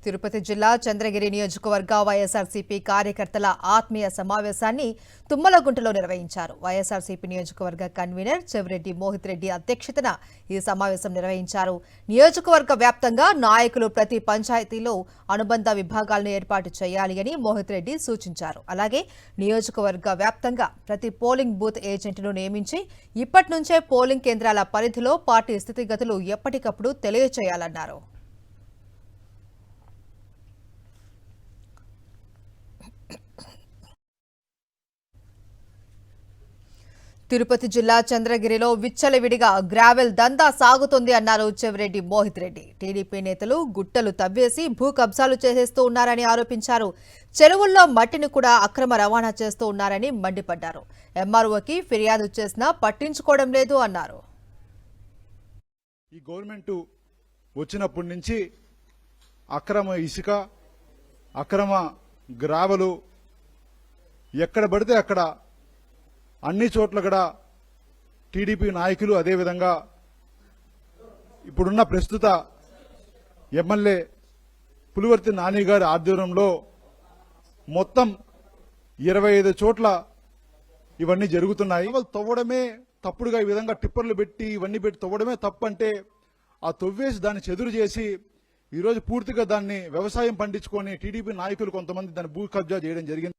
తిరుపతి జిల్లా చంద్రగిరి నియోజకవర్గ వైఎస్ఆర్సీపీ కార్యకర్తల ఆత్మీయ సమావేశాన్ని తుమ్మలగుంటలో నిర్వహించారు. వైఎస్ఆర్సీపీ నియోజకవర్గ కన్వీనర్ చెవిరెడ్డి మోహిత్ రెడ్డి అధ్యక్షతన ఈ సమావేశం నిర్వహించారు. నియోజకవర్గ వ్యాప్తంగా నాయకులు ప్రతి పంచాయతీలో అనుబంధ విభాగాలను ఏర్పాటు చేయాలి అని మోహిత్ రెడ్డి సూచించారు. అలాగే నియోజకవర్గ వ్యాప్తంగా ప్రతి పోలింగ్ బూత్ ఏజెంట్ను నియమించి ఇప్పటి నుంచే పోలింగ్ కేంద్రాల పరిధిలో పార్టీ స్థితిగతులు ఎప్పటికప్పుడు తెలియచేయాలన్నారు. తిరుపతి జిల్లా చంద్రగిరిలో విచ్చలవిడిగా గ్రావెల్ దందా సాగుతోంది అన్నారు చెవిరెడ్డి మోహిత్ రెడ్డి. టీడీపీ నేతలు గుట్టలు తవ్వేసి భూ కబ్జాలు చేసేస్తూ ఉన్నారని ఆరోపించారు. చెరువుల్లో మట్టిని కూడా అక్రమ రవాణా చేస్తూ ఉన్నారని మండిపడ్డారు. ఎంఆర్ఓకి ఫిర్యాదు చేసినా పట్టించుకోవడం లేదు అన్నారు. ఈ గవర్నమెంట్ వచ్చినప్పటి నుంచి అక్రమ ఇసుక, అక్రమ గ్రావెలు ఎక్కడ పడితే అక్కడ అన్ని చోట్ల కూడా టీడీపీ నాయకులు, అదేవిధంగా ఇప్పుడున్న ప్రస్తుత ఎమ్మెల్యే పులివర్తి నాని గారి ఆధ్వర్యంలో మొత్తం 25 చోట్ల ఇవన్నీ జరుగుతున్నాయి. తవ్వడమే తప్పుడుగా ఈ విధంగా టిప్పర్లు పెట్టి ఇవన్నీ పెట్టి తవ్వడమే తప్పు అంటే ఆ తవ్వేసి దాన్ని చెదురు చేసి ఈరోజు పూర్తిగా దాన్ని వ్యవసాయం పండించుకొని టీడీపీ నాయకులు కొంతమంది దాన్ని భూ కబ్జా చేయడం జరిగింది.